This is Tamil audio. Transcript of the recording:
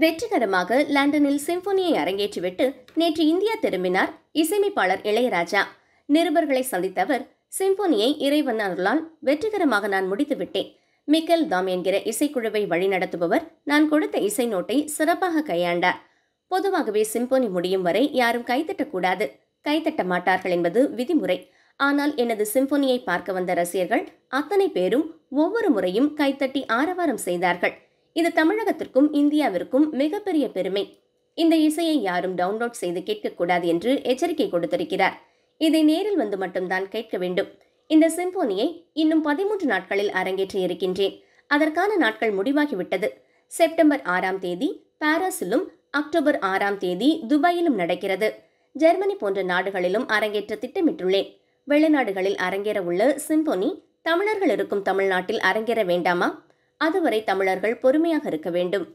வெற்றிகரமாக லண்டனில் சிம்பொனியை அரங்கேற்றிவிட்டு நேற்று இந்தியா திரும்பினார் இசையமைப்பாளர் இளையராஜா. நிருபர்களை சந்தித்த அவர், சிம்பொனியை இறைவன் அருளால் வெற்றிகரமாக நான் முடித்துவிட்டேன். மிக்கேல் தாம் என்கிற இசைக்குழுவை வழிநடத்துபவர் நான் கொடுத்த இசை நோட்டை சிறப்பாக கையாண்டார். பொதுவாகவே சிம்பொனி முடியும் வரை யாரும் கைத்தட்டக்கூடாது, கைத்தட்ட மாட்டார்கள் என்பது விதிமுறை. ஆனால் எனது சிம்பொனியை பார்க்க வந்த ரசிகர்கள் அத்தனை பேரும் ஒவ்வொரு முறையும் கைத்தட்டி ஆரவாரம் செய்தார்கள். இது தமிழகத்திற்கும் இந்தியாவிற்கும் மிகப்பெரிய பெருமை. இந்த இசையை யாரும் டவுன்லோட் செய்து கேட்கக்கூடாது என்று எச்சரிக்கை கொடுத்திருக்கிறார். இதை நேரில் வந்து மட்டும்தான் கேட்க வேண்டும். இந்த சிம்பொனியை இன்னும் 13 நாட்களில் அரங்கேற்ற இருக்கின்றேன். அதற்கான நாட்கள் முடிவாகிவிட்டது. செப்டம்பர் 6ஆம் தேதி பாரிஸிலும், அக்டோபர் 6ஆம் தேதி துபாயிலும் நடக்கிறது. ஜெர்மனி போன்ற நாடுகளிலும் அரங்கேற்ற திட்டமிட்டுள்ளேன். வெளிநாடுகளில் அரங்கேற உள்ள சிம்பொனி தமிழர்கள் இருக்கும் தமிழ்நாட்டில் அரங்கேற வேண்டாமா? அதுவரை தமிழர்கள் பொறுமையாக இருக்க வேண்டும்.